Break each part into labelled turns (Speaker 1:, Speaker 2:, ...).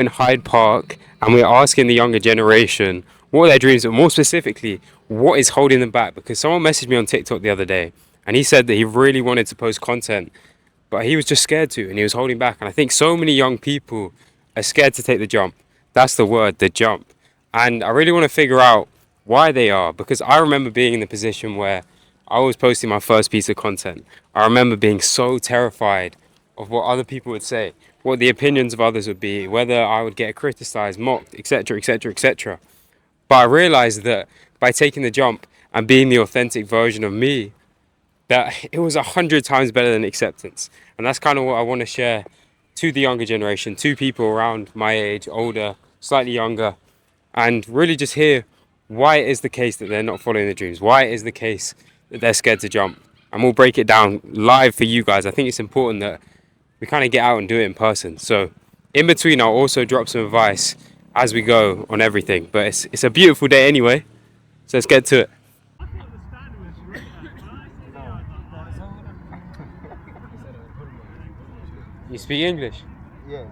Speaker 1: in Hyde Park and we're asking the younger generation what are their dreams, but more specifically, what is holding them back. Because someone messaged me on TikTok the other day and he said that he really wanted to post content, but he was just scared to and he was holding back. And I think so many young people are scared to take the jump. That's the word, the jump. And I really want to figure out why they are, because I remember being in the position where I was posting my first piece of content. I remember being so terrified of what other people would say, what the opinions of others would be, whether I would get criticized, mocked, etc., etc., etc. But I realized that by taking the jump and being the authentic version of me, that it was 100 times better than acceptance. And that's kind of what I want to share to the younger generation, to people around my age, older, slightly younger, and really just hear why it is the case that they're not following their dreams, why it is the case that they're scared to jump. And we'll break it down live for you guys. I think it's important that we kind of get out and do it in person. So in between, I'll also drop some advice as we go on everything. But it's a beautiful day anyway, so let's get to it. You speak English?
Speaker 2: Yeah.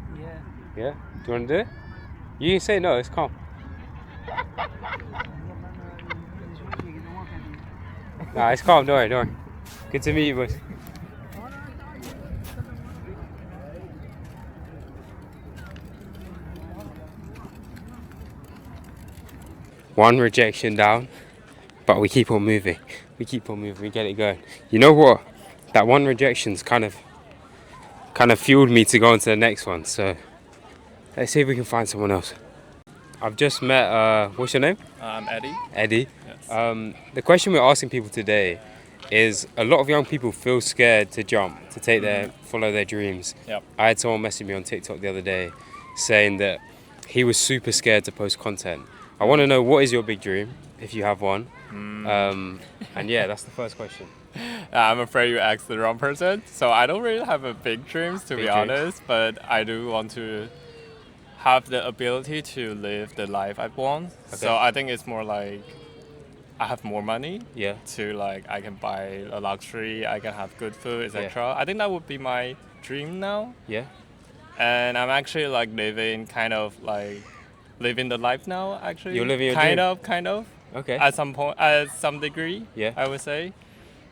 Speaker 1: Yeah? Do you want to do it? You can say no, it's calm. Nah, it's calm, don't worry, don't worry. Good to meet you, boys. One rejection down, but we keep on moving. We keep on moving, we get it going. You know what? That one rejection's kind of fueled me to go on to the next one. So let's see if we can find someone else. I've just met, what's your name?
Speaker 3: I'm Eddie.
Speaker 1: Eddie.
Speaker 3: Yes.
Speaker 1: The question we're asking people today is a lot of young people feel scared to jump, to take follow their dreams.
Speaker 3: Yep.
Speaker 1: I had someone message me on TikTok the other day saying that he was super scared to post content. I want to know, what is your big dream, if you have one? And yeah, that's the first question.
Speaker 3: I'm afraid you asked the wrong person. So I don't really have a big dreams, to
Speaker 1: Big
Speaker 3: be
Speaker 1: dreams.
Speaker 3: honest, but I do want to have the ability to live the life I want.
Speaker 1: Okay.
Speaker 3: So I think it's more like I have more money
Speaker 1: Yeah.
Speaker 3: to, like, I can buy a luxury, I can have good food, etc. I think that would be my dream now.
Speaker 1: Yeah.
Speaker 3: And I'm actually like living the life now, actually.
Speaker 1: You're living your
Speaker 3: kind
Speaker 1: dream?
Speaker 3: of.
Speaker 1: Okay.
Speaker 3: At some degree,
Speaker 1: Yeah.
Speaker 3: I would say.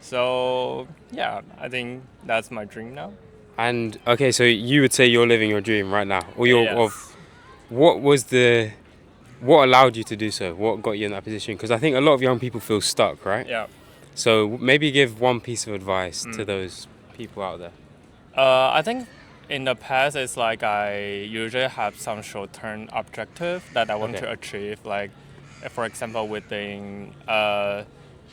Speaker 3: So yeah, I think that's my dream now.
Speaker 1: And okay, so you would say you're living your dream right now, or
Speaker 3: Yes.
Speaker 1: what allowed you to do so? What got you in that position? Because I think a lot of young people feel stuck, right?
Speaker 3: Yeah.
Speaker 1: So maybe give one piece of advice to those people out there.
Speaker 3: I think in the past, it's like I usually have some short-term objective that I want
Speaker 1: Okay.
Speaker 3: to achieve. Like, for example, within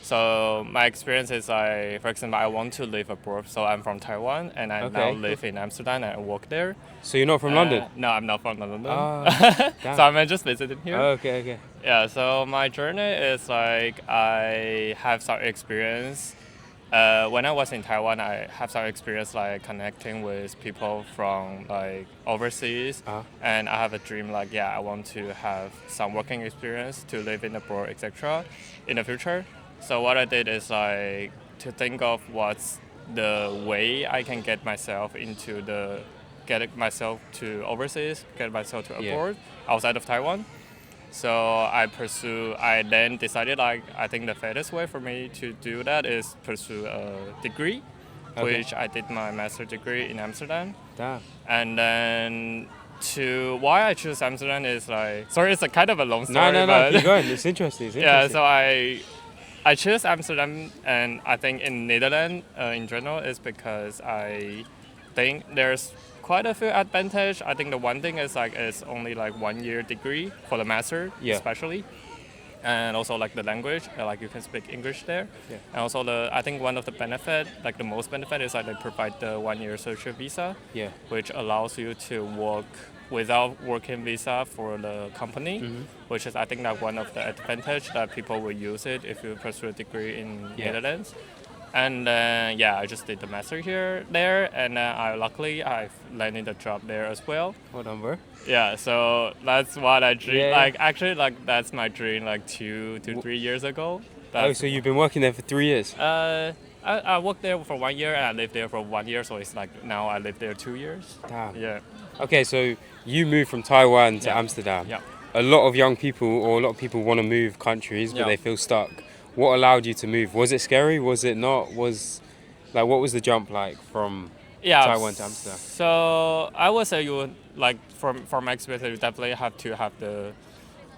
Speaker 3: so my experience is, for example, I want to live abroad. So I'm from Taiwan and I now
Speaker 1: Okay.
Speaker 3: live in Amsterdam and I work there.
Speaker 1: So you're not from London?
Speaker 3: No, I'm not from London.
Speaker 1: Damn.
Speaker 3: So I'm just visiting here.
Speaker 1: Okay.
Speaker 3: Yeah, so my journey is like I have some experience. When I was in Taiwan, I have some experience like connecting with people from like overseas, and I have a dream like, yeah, I want to have some working experience to live in abroad, etc. in the future. So what I did is like to think of what's the way I can get myself to overseas, get myself to abroad outside of Taiwan. So I then decided like I think the fairest way for me to do that is pursue a degree, which I did my master's degree in Amsterdam.
Speaker 1: Damn.
Speaker 3: And then why I choose Amsterdam is like, sorry, it's a kind of a long story.
Speaker 1: No,
Speaker 3: but
Speaker 1: keep going. It's interesting.
Speaker 3: yeah, so I chose Amsterdam, and I think in Netherlands in general is because I think there's quite a few advantage. I think the one thing is like it's only like 1 year degree for the master, especially, and also like the language, like you can speak English there, and also I think one of the benefit, like the most benefit, is like they provide the 1 year social visa, which allows you to work without working visa for the company, which is I think that one of the advantage that people will use it if you pursue a degree in Netherlands. And I just did the master there, and luckily I've landed a job there as well.
Speaker 1: Well done, bro.
Speaker 3: Yeah, so that's what I dream.
Speaker 1: Yeah.
Speaker 3: Like actually, like that's my dream. Like 2 to 3 years ago.
Speaker 1: So you've been working there for 3 years?
Speaker 3: I worked there for 1 year and I lived there for 1 year, so it's like now I live there 2 years.
Speaker 1: Damn.
Speaker 3: Yeah.
Speaker 1: Okay, so you moved from Taiwan to
Speaker 3: Yeah.
Speaker 1: Amsterdam.
Speaker 3: Yeah.
Speaker 1: A lot of young people, or a lot of people, want to move countries, but
Speaker 3: Yeah.
Speaker 1: they feel stuck. What allowed you to move? Was it scary? Was it not? What was the jump like from
Speaker 3: Yeah.
Speaker 1: Taiwan to Amsterdam?
Speaker 3: So I would say you would like from my experience, you definitely have to have the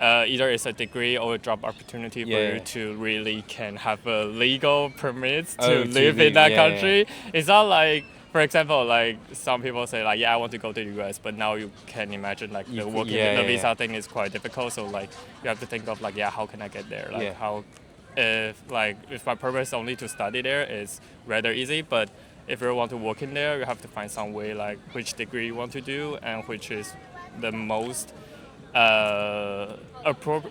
Speaker 3: either it's a degree or a job opportunity for
Speaker 1: Yeah,
Speaker 3: you
Speaker 1: yeah.
Speaker 3: to really can have a legal permit
Speaker 1: Oh,
Speaker 3: to
Speaker 1: to
Speaker 3: live in
Speaker 1: leave,
Speaker 3: that
Speaker 1: yeah, yeah.
Speaker 3: country. It's not like, for example, like some people say like, yeah, I want to go to the US, but now you can imagine like
Speaker 1: You
Speaker 3: the
Speaker 1: c-
Speaker 3: working
Speaker 1: yeah,
Speaker 3: the
Speaker 1: yeah,
Speaker 3: visa
Speaker 1: yeah.
Speaker 3: thing is quite difficult. So like you have to think of like, yeah, how can I get there? Like
Speaker 1: Yeah.
Speaker 3: how if my purpose only to study there, it's rather easy, but if you want to work in there, you have to find some way like which degree you want to do and which is the most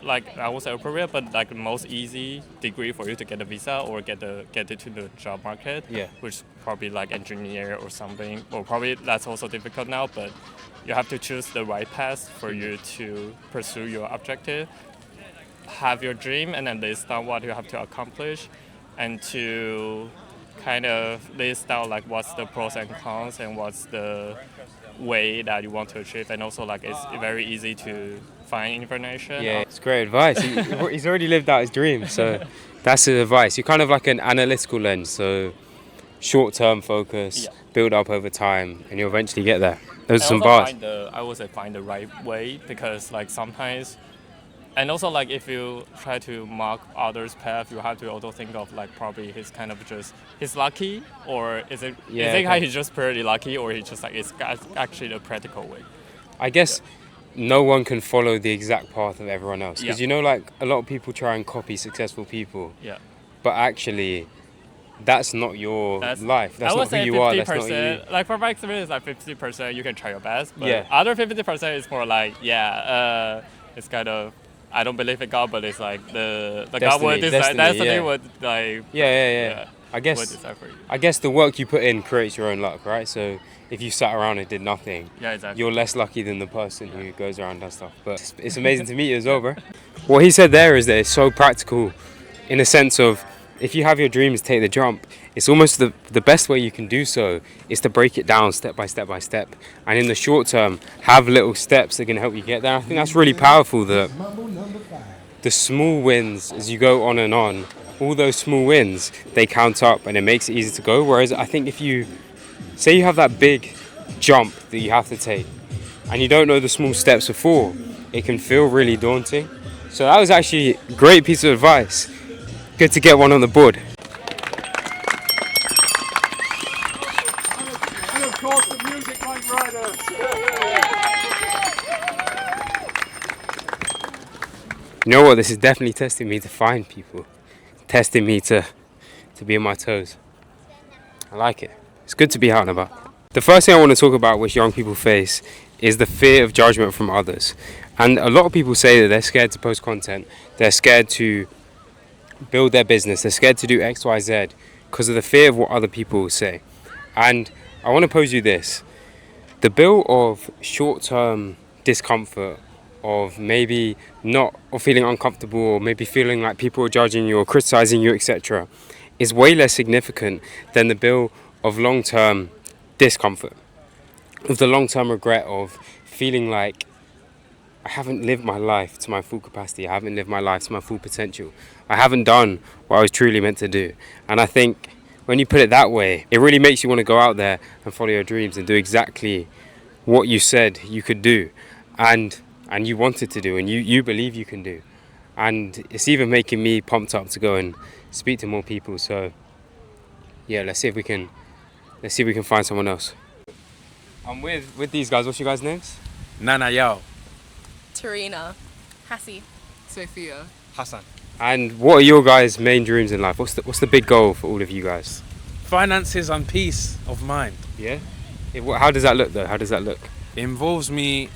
Speaker 3: like I won't say appropriate, but like the most easy degree for you to get a visa or get into the job market,
Speaker 1: Yeah.
Speaker 3: which probably like engineer or something, or probably that's also difficult now, but you have to choose the right path for you to pursue your objective, have your dream, and then list down what you have to accomplish, and to kind of list down like what's the pros and cons and what's the way that you want to achieve, and also like it's very easy to find information.
Speaker 1: Yeah, it's great advice. He's already lived out his dream, so that's his advice. You're kind of like an analytical lens, so short-term focus,
Speaker 3: Yeah.
Speaker 1: build up over time, and you'll eventually get there. Those are
Speaker 3: And
Speaker 1: some
Speaker 3: also
Speaker 1: bars.
Speaker 3: I would say find the right way, because like sometimes, and also like if you try to mark others' path, you have to also think of like probably he's kind of just he's lucky, or
Speaker 1: Yeah,
Speaker 3: is it
Speaker 1: okay.
Speaker 3: he's just pretty lucky, or he just like it's actually the practical way.
Speaker 1: I guess no one can follow the exact path of everyone else, because
Speaker 3: Yeah.
Speaker 1: you know, like a lot of people try and copy successful people,
Speaker 3: Yeah.
Speaker 1: but actually, that's not your
Speaker 3: That's,
Speaker 1: life.
Speaker 3: I
Speaker 1: That's
Speaker 3: would
Speaker 1: not who
Speaker 3: say
Speaker 1: you are.
Speaker 3: 50%.
Speaker 1: That's not you.
Speaker 3: Like from my experience, like 50% you can try your best, but
Speaker 1: Yeah.
Speaker 3: other 50% is more like it's kind of I don't believe in God, but it's like the God would decide.
Speaker 1: Destiny, yeah.
Speaker 3: Would like
Speaker 1: Yeah. I
Speaker 3: would
Speaker 1: guess
Speaker 3: decide for you.
Speaker 1: I guess the work you put in creates your own luck, right? So if you sat around and did nothing,
Speaker 3: Yeah, exactly.
Speaker 1: you're less lucky than the person who goes around and does stuff. But it's amazing to meet you as well, bro. What he said there is that it's so practical, in a sense of if you have your dreams, take the jump. It's almost the best way you can do so is to break it down step by step by step, and in the short term, have little steps that can help you get there. I think that's really powerful. That the small wins as you go on and on, all those small wins, they count up and it makes it easy to go. Whereas I think if you say you have that big jump that you have to take and you don't know the small steps before, it can feel really daunting. So that was actually a great piece of advice. Good to get one on the board.
Speaker 2: And of course the music went right.
Speaker 1: You know what? This is definitely testing me to find people, testing me to be on my toes. I like it. It's good to be out and about. The first thing I want to talk about which young people face is the fear of judgment from others. And a lot of people say that they're scared to post content, they're scared to build their business, they're scared to do X, Y, Z because of the fear of what other people will say. And I want to pose you this. The bill of short-term discomfort, of maybe not, or feeling uncomfortable, or maybe feeling like people are judging you or criticizing you, etc., is way less significant than the bill of long-term discomfort, of the long-term regret of feeling like I haven't lived my life to my full capacity, I haven't lived my life to my full potential, I haven't done what I was truly meant to do. And I think when you put it that way, it really makes you want to go out there and follow your dreams and do exactly what you said you could do, and you wanted to do, and you believe you can do. And it's even making me pumped up to go and speak to more people. So yeah, let's see if we can find someone else. I'm with these guys. What's your guys' names?
Speaker 4: Nana Yao.
Speaker 5: Tarina. Hassie.
Speaker 6: Sophia.
Speaker 4: Hassan.
Speaker 1: And what are your guys' main dreams in life? What's the big goal for all of you guys?
Speaker 4: Finances and peace of mind.
Speaker 1: Yeah. How does that look though? How does that look?
Speaker 4: It involves me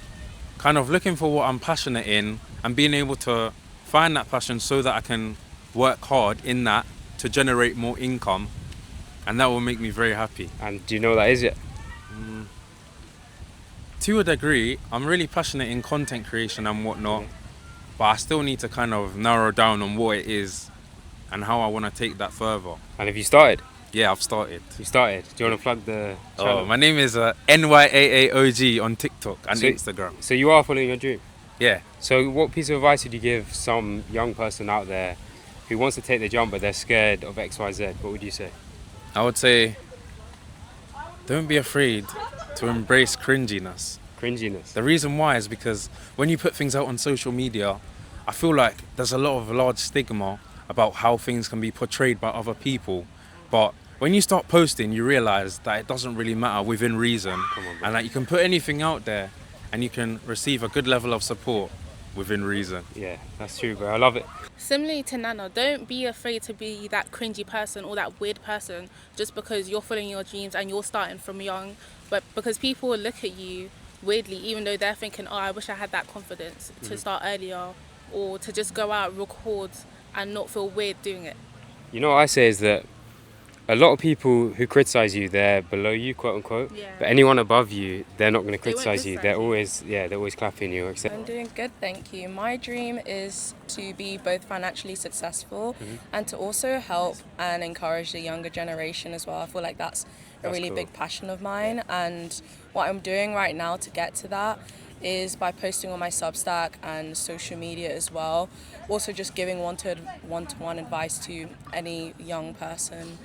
Speaker 4: kind of looking for what I'm passionate in and being able to find that passion so that I can work hard in that to generate more income, and that will make me very happy.
Speaker 1: And do you know what that is yet?
Speaker 4: To a degree, I'm really passionate in content creation and whatnot, but I still need to kind of narrow down on what it is and how I want to take that further.
Speaker 1: And have you started?
Speaker 4: Yeah, I've started.
Speaker 1: You started. Do you want to plug the
Speaker 4: Oh,
Speaker 1: channel?
Speaker 4: my name is NYAAOG on TikTok and
Speaker 1: So-
Speaker 4: Instagram.
Speaker 1: So you are following your dream.
Speaker 4: Yeah.
Speaker 1: So what piece of advice would you give some young person out there who wants to take the jump but they're scared of X, Y, Z? What would you say?
Speaker 4: I would say, don't be afraid to embrace cringiness.
Speaker 1: Cringiness.
Speaker 4: The reason why is because when you put things out on social media, I feel like there's a lot of large stigma about how things can be portrayed by other people. But when you start posting, you realize that it doesn't really matter within reason,
Speaker 1: Come on, bro.
Speaker 4: and that you can put anything out there and you can receive a good level of support within reason.
Speaker 1: Yeah, that's true, bro. I love it.
Speaker 5: Similarly to Nana, don't be afraid to be that cringy person or that weird person just because you're following your dreams and you're starting from young, but because people will look at you weirdly even though they're thinking, oh, I wish I had that confidence to start earlier or to just go out, record and not feel weird doing it.
Speaker 1: You know what I say is that a lot of people who criticize you, they're below you, quote unquote.
Speaker 5: Yeah.
Speaker 1: But anyone above you, they're not going to
Speaker 5: They won't
Speaker 1: criticize you.
Speaker 5: criticize you.
Speaker 1: They're always clapping you.
Speaker 6: I'm doing good, thank you. My dream is to be both financially successful and to also help and encourage the younger generation as well. I feel like that's a really
Speaker 1: cool.
Speaker 6: big passion of mine, and what I'm doing right now to get to that is by posting on my Substack and social media as well. Also just giving one-to-one advice to any young person.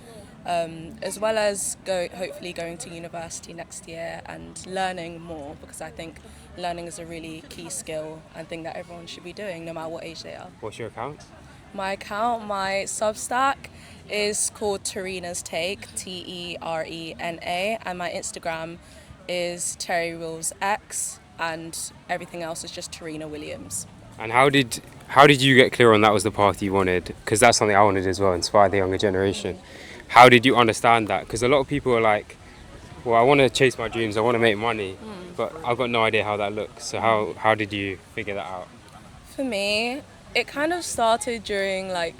Speaker 6: As well as hopefully going to university next year and learning more, because I think learning is a really key skill and thing that everyone should be doing no matter what age they are.
Speaker 1: What's your account?
Speaker 6: My Substack is called Terina's Take, Terena, and my Instagram is Terry Rules X, and everything else is just Terina Williams.
Speaker 1: And how did you get clear on that was the path you wanted? Because that's something I wanted as well, inspire the younger generation. How did you understand that? Because a lot of people are like, well, I want to chase my dreams, I want to make money, but I've got no idea how that looks. So how did you figure that out?
Speaker 6: For me, it kind of started during like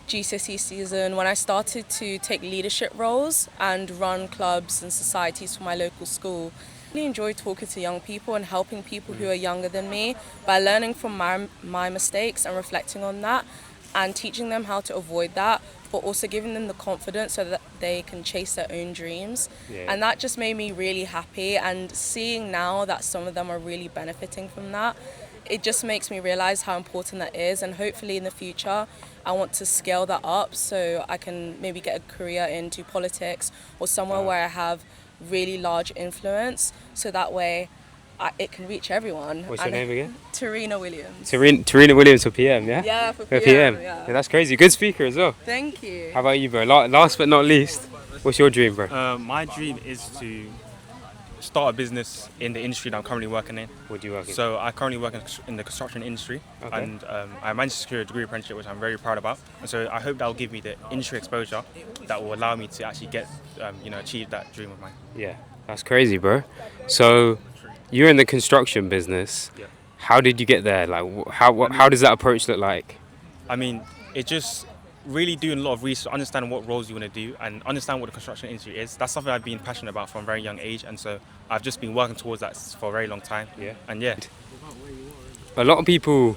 Speaker 6: GCSE season when I started to take leadership roles and run clubs and societies for my local school. I really enjoy talking to young people and helping people who are younger than me by learning from my mistakes and reflecting on that and teaching them how to avoid that, but also giving them the confidence so that they can chase their own dreams.
Speaker 1: Yeah.
Speaker 6: And that just made me really happy, and seeing now that some of them are really benefiting from that, it just makes me realize how important that is, and hopefully in the future I want to scale that up so I can maybe get a career into politics or somewhere where I have really large influence, so that way it can reach everyone.
Speaker 1: What's your name again?
Speaker 6: Terina Williams.
Speaker 1: Terina Williams for PM, yeah?
Speaker 6: Yeah, for
Speaker 1: For
Speaker 6: PM.
Speaker 1: PM.
Speaker 6: Yeah.
Speaker 1: Yeah, that's crazy. Good speaker as well.
Speaker 6: Thank you.
Speaker 1: How about you, bro? Last but not least, what's your dream, bro?
Speaker 7: My dream is to start a business in the industry that I'm currently working in.
Speaker 1: What do you work in?
Speaker 7: So I currently work in the construction industry,
Speaker 1: Okay.
Speaker 7: and I managed to secure a degree apprenticeship, which I'm very proud about. And so I hope that will give me the industry exposure that will allow me to actually get, achieve that dream of mine.
Speaker 1: Yeah, that's crazy, bro. So you're in the construction business.
Speaker 7: Yeah.
Speaker 1: How did you get there? Like, how does that approach look like?
Speaker 7: I mean, it just really doing a lot of research, understanding what roles you want to do, and understand what the construction industry is. That's something I've been passionate about from a very young age, and so I've just been working towards that for a very long time.
Speaker 1: Yeah.
Speaker 7: And yeah.
Speaker 1: A lot of people,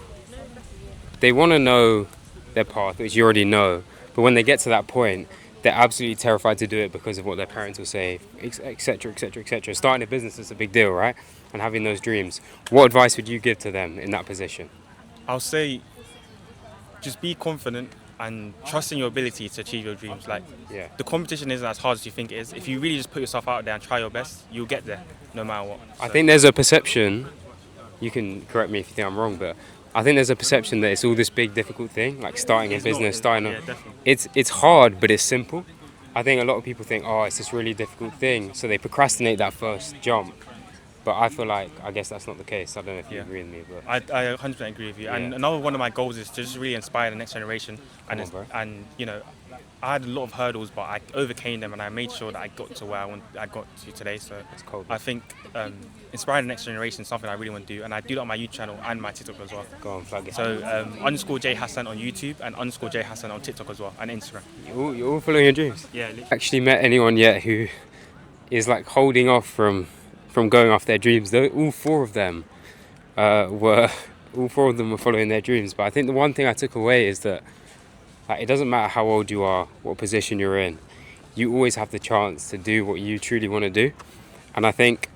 Speaker 1: they want to know their path, which you already know, but when they get to that point, they're absolutely terrified to do it because of what their parents will say, etc., etc., etc. Starting a business is a big deal, right? And having those dreams. What advice would you give to them in that position?
Speaker 7: I'll say just be confident and trust in your ability to achieve your dreams. Like,
Speaker 1: Yeah.
Speaker 7: the competition isn't as hard as you think it is. If you really just put yourself out there and try your best, you'll get there no matter what.
Speaker 1: I
Speaker 7: So-
Speaker 1: think there's a perception, you can correct me if you think I'm wrong, but I think there's a perception that it's all this big difficult thing, like starting a
Speaker 7: It's not,
Speaker 1: business,
Speaker 7: it's-
Speaker 1: starting
Speaker 7: yeah,
Speaker 1: a...
Speaker 7: definitely.
Speaker 1: It's hard, but it's simple. I think a lot of people think, oh, it's this really difficult thing, so they procrastinate that first jump. But I feel like, I guess that's not the case. I don't know if you
Speaker 7: Yeah.
Speaker 1: agree with me, but...
Speaker 7: I 100% agree with you. And
Speaker 1: Yeah.
Speaker 7: another one of my goals is to just really inspire the next generation. And,
Speaker 1: Come on,
Speaker 7: and I had a lot of hurdles, but I overcame them, and I made sure that I got to where I got to today. So
Speaker 1: It's cold.
Speaker 7: I think inspiring the next generation is something I really want to do, and I do that on my YouTube channel and my TikTok as well.
Speaker 1: Go on, flag it.
Speaker 7: So _J Hassan on YouTube and _J Hassan on TikTok as well, and Instagram.
Speaker 1: You're all following your dreams.
Speaker 7: Yeah.
Speaker 1: Actually met anyone yet who is like holding off from going off their dreams? All four of them were following their dreams. But I think the one thing I took away is that like, it doesn't matter how old you are, what position you're in. you always have the chance to do what you truly want to do. And I think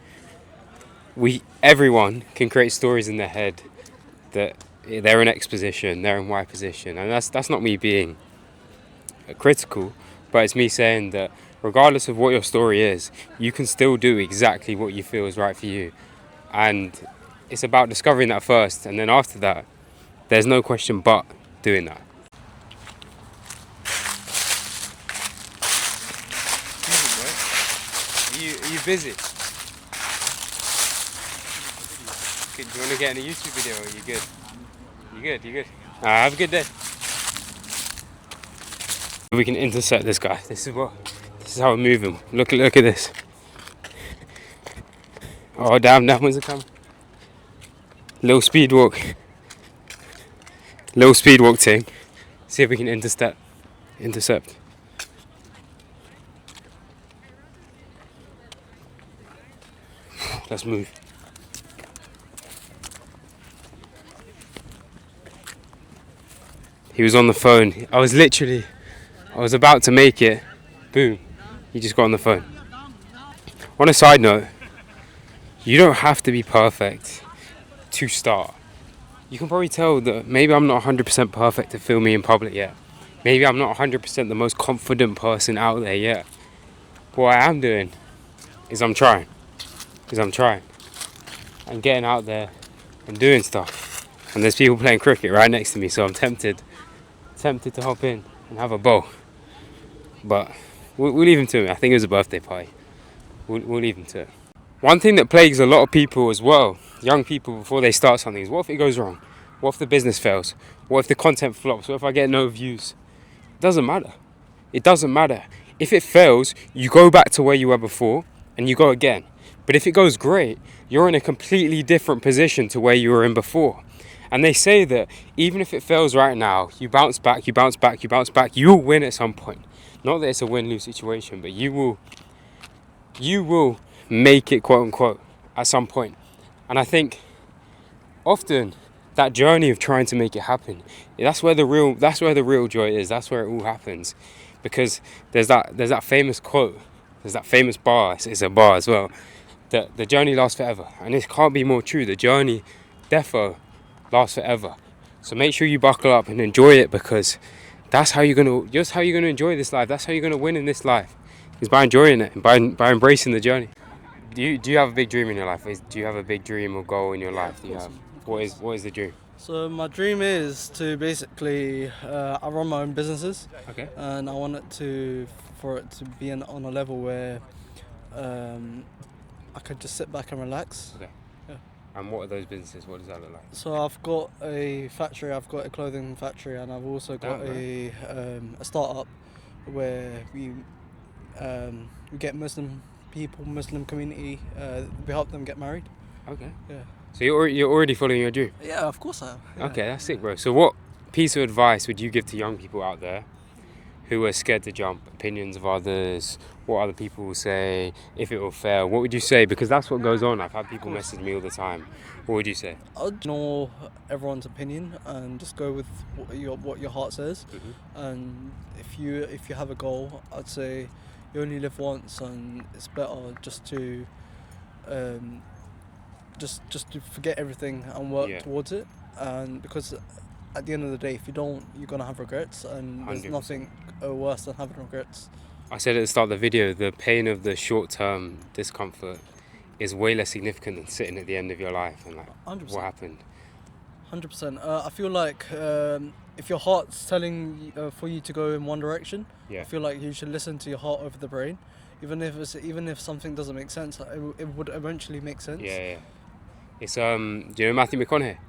Speaker 1: everyone can create stories in their head that they're in X position, they're in Y position, and that's not me being critical, but it's me saying that regardless of what your story is, you can still do exactly what you feel is right for you. And it's about discovering that first, and then after that, there's no question but doing that. Are you busy? Okay, do you want to get in a YouTube video? Or are you good? You good? Have a good day. We can intercept this guy. This is how we're moving. Look at this. Oh damn, that one's a camera. Little speed walk thing. See if we can intercept. Let's move. He was on the phone. I was about to make it. Boom. He just got on the phone. On a side note, you don't have to be perfect to start. You can probably tell that maybe I'm not 100% perfect to film me in public yet. Maybe I'm not 100% the most confident person out there yet. But what I am doing is I'm trying. I'm getting out there and doing stuff. And there's people playing cricket right next to me, so I'm tempted to hop in and have a bowl. But we'll leave him to it. I think it was a birthday party. We'll leave him to it. One thing that plagues a lot of people as well, young people, before they start something, is what if it goes wrong? What if the business fails? What if the content flops? What if I get no views? It doesn't matter. If it fails, you go back to where you were before and you go again. But if it goes great, you're in a completely different position to where you were in before. And they say that even if it fails right now, you bounce back, you'll win at some point. Not that it's a win-lose situation, but you will make it, quote unquote, at some point. And I think often that journey of trying to make it happen, that's where the real joy is. That's where it all happens. Because there's that famous quote, there's that famous bar, it's a bar as well, that the journey lasts forever. And it can't be more true. The journey defo lasts forever. So make sure you buckle up and enjoy it, because that's how you're gonna enjoy this life. That's how you're gonna win in this life, is by enjoying it and by embracing the journey. Do you have a big dream in your life? Do you have a big dream or goal in your life? Do you have? What is the dream?
Speaker 8: So my dream is to basically, I run my own businesses.
Speaker 1: Okay.
Speaker 8: And I want for it to be on a level where I could just sit back and relax.
Speaker 1: Okay.
Speaker 8: Yeah.
Speaker 1: And what are those businesses? What does that look like?
Speaker 8: So I've got a factory. I've got a clothing factory, and I've also got a startup where we get Muslim community. We help them get married.
Speaker 1: Okay.
Speaker 8: Yeah.
Speaker 1: So you're already following your dream?
Speaker 8: Yeah, of course I am. Yeah.
Speaker 1: Okay, that's sick, bro. So what piece of advice would you give to young people out there who are scared to jump, opinions of others, what other people will say, if it will fail? What would you say? Because that's what goes on. I've had people message me all the time. What would you say?
Speaker 8: I'd ignore everyone's opinion and just go with what your heart says.
Speaker 1: Mm-hmm.
Speaker 8: And if you have a goal, I'd say you only live once, and it's better just to just to forget everything and work towards it. And because at the end of the day, if you don't, you're gonna have regrets, and there's
Speaker 1: 100%.
Speaker 8: nothing worse than having regrets.
Speaker 1: I said at the start of the video, the pain of the short-term discomfort is way less significant than sitting at the end of your life and
Speaker 8: 100%.
Speaker 1: what happened.
Speaker 8: 100%. I feel like if your heart's telling for you to go in one direction, I feel like you should listen to your heart over the brain, even if something doesn't make sense. It would eventually make sense.
Speaker 1: Yeah. It's do you know Matthew McConaughey?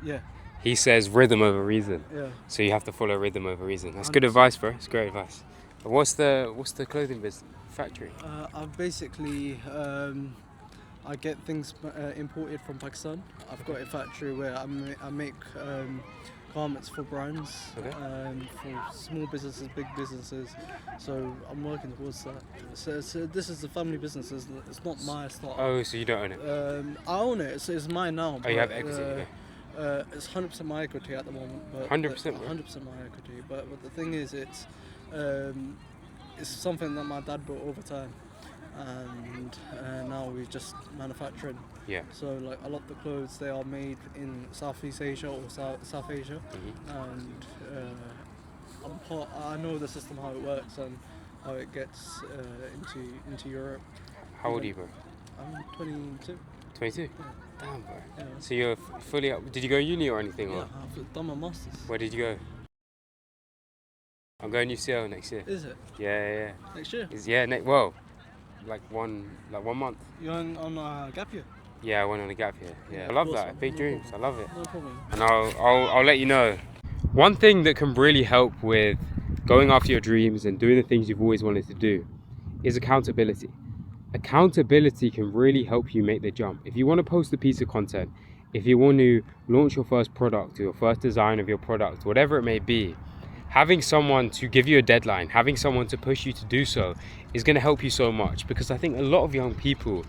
Speaker 8: Yeah.
Speaker 1: He says rhythm over reason.
Speaker 8: Yeah.
Speaker 1: So you have to follow rhythm over reason. That's
Speaker 8: 100%.
Speaker 1: good advice, bro. It's great advice. But what's the clothing business factory?
Speaker 8: I've basically I get things imported from Pakistan. I've got a factory where I make garments for brands, for small businesses, big businesses. So I'm working towards that. So this is a family business. It's not my startup.
Speaker 1: Oh, so you don't own it?
Speaker 8: I own it. It's mine now.
Speaker 1: Oh, you have equity. Okay.
Speaker 8: It's 100% my equity at the moment.
Speaker 1: 100%.
Speaker 8: 100% my equity. But the thing is, it's it's something that my dad built over time, and now we're just manufacturing.
Speaker 1: Yeah.
Speaker 8: So like a lot of the clothes, they are made in Southeast Asia or South Asia, and I know the system, how it works and how it gets into Europe.
Speaker 1: How old are you, bro?
Speaker 8: I'm 22.
Speaker 1: 22?
Speaker 8: Yeah.
Speaker 1: Damn, bro.
Speaker 8: Yeah.
Speaker 1: So you're fully up. Did you go uni or anything?
Speaker 8: Yeah,
Speaker 1: Or
Speaker 8: I've done my masters.
Speaker 1: where did you go? I'm going UCL next year.
Speaker 8: Is it
Speaker 1: Yeah.
Speaker 8: next year?
Speaker 1: Yeah, well, like one month.
Speaker 8: You're on a gap year?
Speaker 1: Yeah, I went on a gap year. Yeah, I
Speaker 8: Of
Speaker 1: love
Speaker 8: course,
Speaker 1: that.
Speaker 8: man.
Speaker 1: Big
Speaker 8: No
Speaker 1: dreams. I love it.
Speaker 8: No problem.
Speaker 1: And I'll let you know. One thing that can really help with going after your dreams and doing the things you've always wanted to do is accountability. Accountability can really help you make the jump. If you want to post a piece of content, if you want to launch your first product or your first design of your product, whatever it may be, having someone to give you a deadline, having someone to push you to do so is going to help you so much, because I think a lot of young people,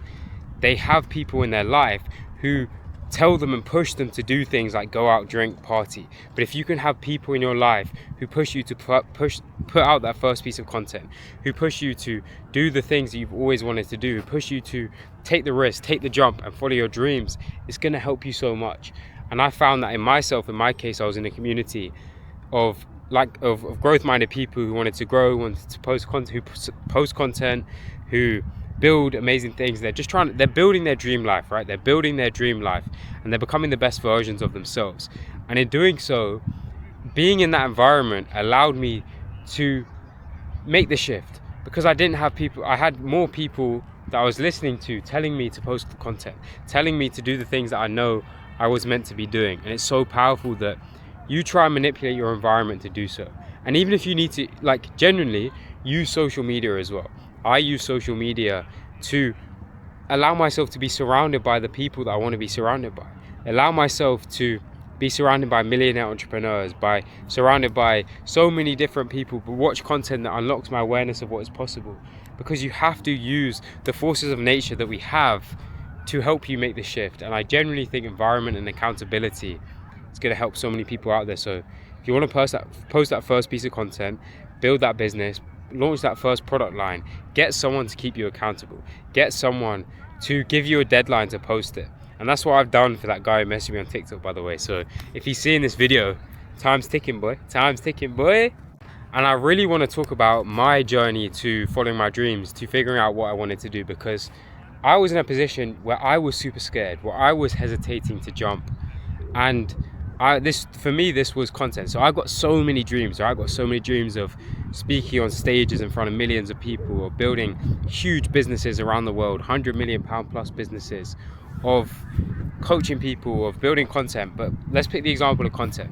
Speaker 1: they have people in their life who tell them and push them to do things like go out, drink, party. But if you can have people in your life who push you to put out that first piece of content, who push you to do the things that you've always wanted to do, who push you to take the risk, take the jump and follow your dreams, it's going to help you so much. And I found that in myself, in my case, I was in a community of growth-minded people who wanted to grow, wanted to post content, who build amazing things. They're building their dream life, right? They're building their dream life and they're becoming the best versions of themselves. And in doing so, being in that environment allowed me to make the shift, because I didn't have people, I had more people that I was listening to telling me to post the content, telling me to do the things that I know I was meant to be doing. And it's so powerful that you try and manipulate your environment to do so. And even if you need to, like, genuinely use social media as well. I use social media to allow myself to be surrounded by the people that I want to be surrounded by. Allow myself to be surrounded by millionaire entrepreneurs, by surrounded by so many different people, but watch content that unlocks my awareness of what is possible. Because you have to use the forces of nature that we have to help you make the shift. And I generally think environment and accountability is going to help so many people out there. So if you want to post that first piece of content, build that business, launch that first product line, get someone to keep you accountable, get someone to give you a deadline to post it. And that's what I've done for that guy who messaged me on TikTok, by the way. So if he's seeing this video, time's ticking, boy. Time's ticking, boy. And I really want to talk about my journey to following my dreams, to figuring out what I wanted to do, because I was in a position where I was super scared, where I was hesitating to jump. And for me, this was content. So I got so many dreams. I got so many dreams of speaking on stages in front of millions of people, of building huge businesses around the world, £100 million plus businesses, of coaching people, of building content. But let's pick the example of content.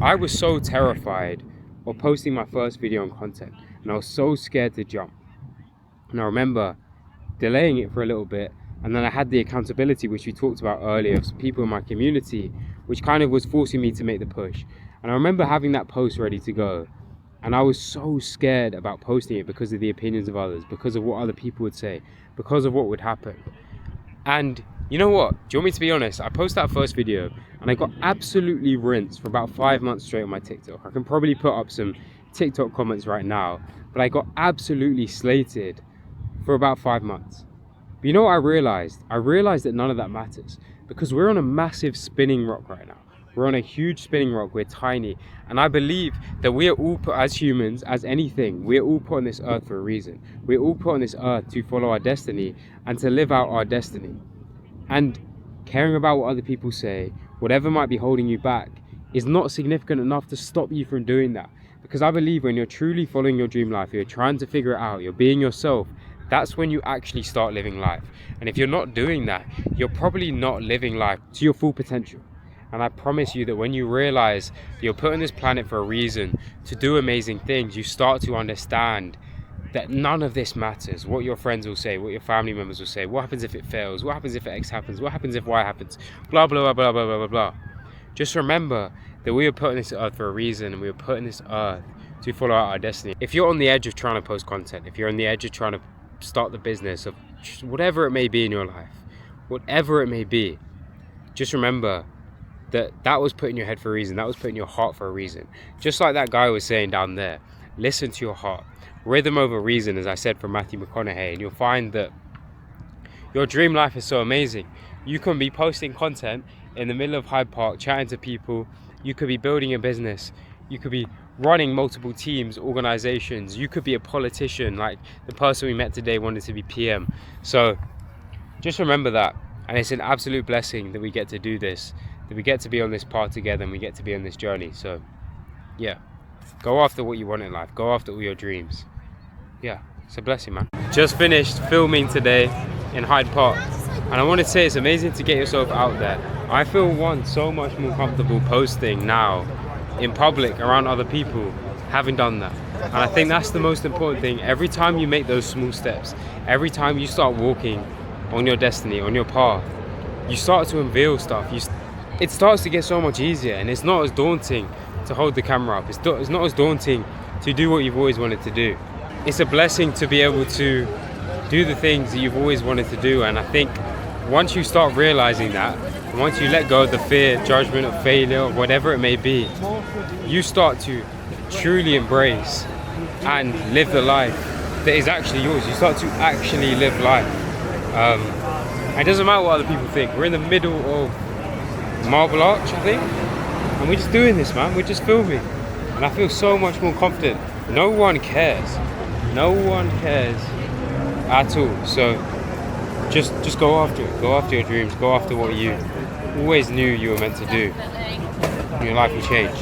Speaker 1: I was so terrified of posting my first video on content, and I was so scared to jump. And I remember delaying it for a little bit, and then I had the accountability, which we talked about earlier, of some people in my community, which kind of was forcing me to make the push. And I remember having that post ready to go, and I was so scared about posting it because of the opinions of others, because of what other people would say, because of what would happen. And you know what? Do you want me to be honest? I posted that first video and I got absolutely rinsed for about 5 months straight on my TikTok. I can probably put up some TikTok comments right now, but I got absolutely slated for about 5 months. But you know what I realized? I realized that none of that matters, because we're on a massive spinning rock right now. We're on a huge spinning rock. We're tiny. And I believe that we are all put, as humans, as anything, we are all put on this earth for a reason. We're all put on this earth to follow our destiny and to live out our destiny. And caring about what other people say, whatever might be holding you back, is not significant enough to stop you from doing that. Because I believe when you're truly following your dream life, you're trying to figure it out, you're being yourself, that's when you actually start living life. And if you're not doing that, you're probably not living life to your full potential. And I promise you that when you realize that you're put on this planet for a reason, to do amazing things, you start to understand that none of this matters. What your friends will say, what your family members will say, what happens if it fails, what happens if X happens, what happens if Y happens, blah, blah, blah, blah, blah, blah, blah. Just remember that we were put on this earth for a reason, and we were put on this earth to follow out our destiny. If you're on the edge of trying to post content, if you're on the edge of trying to start the business of whatever it may be in your life, whatever it may be, just remember that was put in your head for a reason. That was put in your heart for a reason. Just like that guy was saying down there. listen to your heart. Rhythm over reason, as I said from Matthew McConaughey, and you'll find that your dream life is so amazing. You can be posting content in the middle of Hyde Park, chatting to people. You could be building a business. You could be running multiple teams, organizations. You could be a politician, like the person we met today wanted to be PM. So just remember that. And it's an absolute blessing that we get to do this, that we get to be on this path together and we get to be on this journey. So yeah, go after what you want in life. Go after all your dreams. Yeah, it's a blessing, man. Just finished filming today in Hyde Park, and I want to say it's amazing to get yourself out there. I feel so much more comfortable posting now in public around other people having done that. And I think that's the most important thing. Every time you make those small steps, every time you start walking on your destiny, on your path, you start to unveil stuff. It starts to get so much easier, and it's not as daunting to hold the camera up. It's not as daunting to do what you've always wanted to do. It's a blessing to be able to do the things that you've always wanted to do. And I think once you start realizing that, and once you let go of the fear, judgment of failure, or whatever it may be, you start to truly embrace and live the life that is actually yours. You start to actually live life. It doesn't matter what other people think. We're in the middle of Marble Arch, I think, and we're just doing this, man. We're just filming, and I feel so much more confident. No one cares. No one cares at all. So just go after it. Go after your dreams. Go after what you always knew you were meant to do. Your life will change.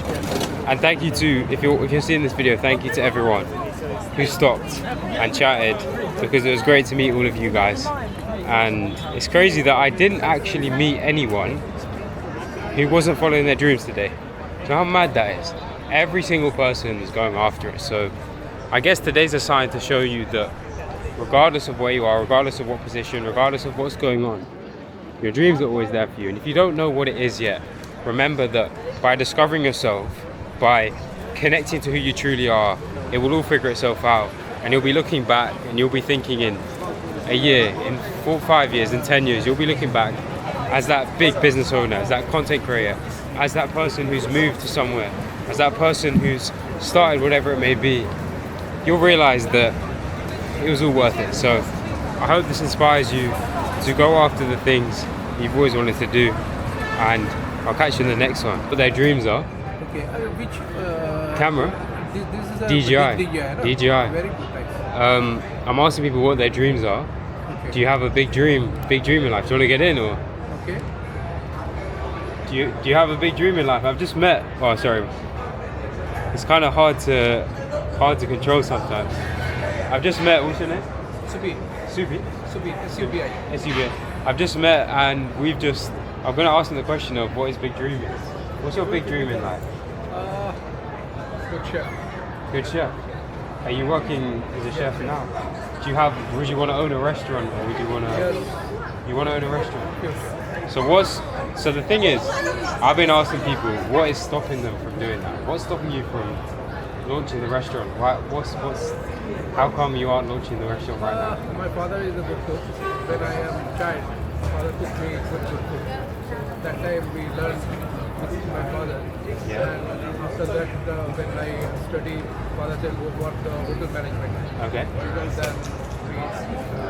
Speaker 1: And thank you to, if you're seeing this video, thank you to everyone who stopped and chatted, because it was great to meet all of you guys. And it's crazy that I didn't actually meet anyone who wasn't following their dreams today. Do you know how mad that is? Every single person is going after it. So I guess today's a sign to show you that regardless of where you are, regardless of what position, regardless of what's going on, your dreams are always there for you. And if you don't know what it is yet, remember that by discovering yourself, by connecting to who you truly are, it will all figure itself out. And you'll be looking back and you'll be thinking in a year, in 4, 5 years, in 10 years, you'll be looking back as that big business owner, as that content creator, as that person who's moved to somewhere, as that person who's started whatever it may be. You'll realize that it was all worth it. So I hope this inspires you to go after the things you've always wanted to do, and I'll catch you in the next one. What their dreams are.
Speaker 9: Okay, which
Speaker 1: Camera?
Speaker 9: This is a
Speaker 1: DJI. DJI.
Speaker 9: Very good, thanks.
Speaker 1: I'm asking people what their dreams are.
Speaker 9: Okay.
Speaker 1: Do you have a big dream in life? Do you want to get in, or
Speaker 9: Okay.
Speaker 1: do you have a big dream in life? I've just met. Oh, sorry. It's kind of hard to control sometimes. I've just met. What's your name?
Speaker 9: Subi.
Speaker 1: Subi.
Speaker 9: SUBI.
Speaker 1: SUB. I've just met, and I'm going to ask him the question of what his big dream is. What's your big dream in life?
Speaker 9: Good chef.
Speaker 1: Good chef. Are you working as a chef now? Would you want to own a restaurant, or would you want to? You want to own a restaurant?
Speaker 9: Yes.
Speaker 1: So the thing is, I've been asking people, what is stopping them from doing that? What's stopping you from launching the restaurant? How come you aren't launching the restaurant right now?
Speaker 9: My father is a good cook. When I am a child, my father cooked me good food. That time we learned with my father.
Speaker 1: Yeah.
Speaker 9: And after that, when I studied, father said go work hotel management.
Speaker 1: Okay.
Speaker 9: And then we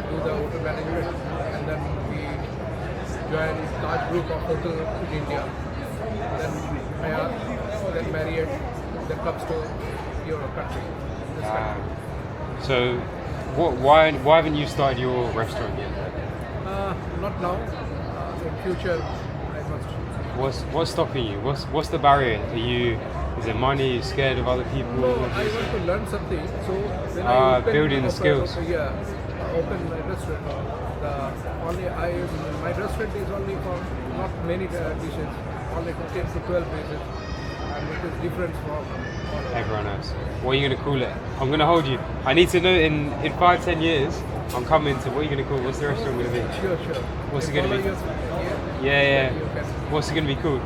Speaker 9: do the hotel management, and then we join large group of hotel in India. Then then married, then comes to your country. This country.
Speaker 1: So, why haven't you started your restaurant yet?
Speaker 9: Not now. In future, I must.
Speaker 1: What's stopping you? What's the barrier? Is it money? Are you scared of other people?
Speaker 9: No, I want to learn something. So when I open,
Speaker 1: building the skills.
Speaker 9: Open my restaurant. My restaurant is only for not many dishes, only 10 to 12 dishes, and it is different from
Speaker 1: everyone else. What are you going to call it? I'm going to hold you. I need to know in 5-10 years, I'm coming to, what are you going to call it? What's the restaurant going to be?
Speaker 9: Sure.
Speaker 1: What's it going to be? Yeah. What's it going to be called?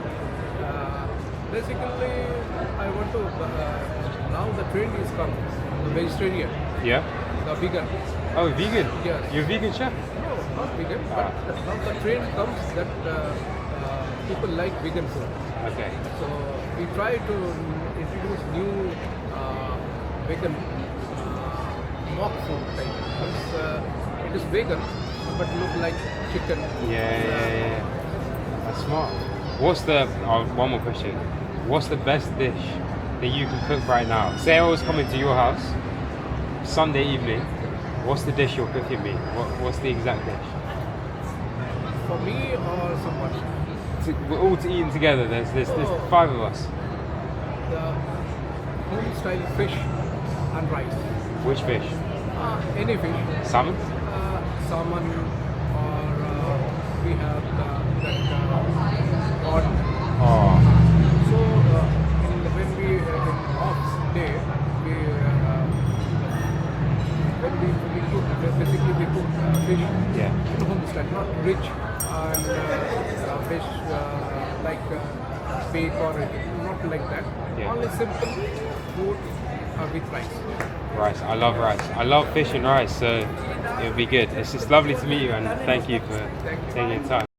Speaker 9: Basically, I want to, now the trend is come, the vegetarian,
Speaker 1: Yeah.
Speaker 9: the vegan.
Speaker 1: Oh, vegan?
Speaker 9: Yes.
Speaker 1: You're a vegan chef?
Speaker 9: No, not vegan, but now the trend comes that people like vegan food.
Speaker 1: Okay.
Speaker 9: So we try to introduce new vegan mock food type. It is vegan, but look like chicken.
Speaker 1: Yeah. That's smart. What's the one more question? What's the best dish that you can cook right now? Say I was coming to your house Sunday evening. What's the dish you're cooking me? What's the exact dish?
Speaker 9: For me or someone?
Speaker 1: We're all eating together. There's 5 of us.
Speaker 9: The home style fish and rice.
Speaker 1: Which fish?
Speaker 9: Any fish.
Speaker 1: Salmon?
Speaker 9: Salmon, or we have that cod.
Speaker 1: Oh.
Speaker 9: So when we in off day, when we cook, basically we cook fish in home style, not rich and fish like steak or not like that. Only simple food with rice.
Speaker 1: Rice. I love rice. I love fish and rice, so it'll be good. It's just lovely to meet you, and thank you for taking your time.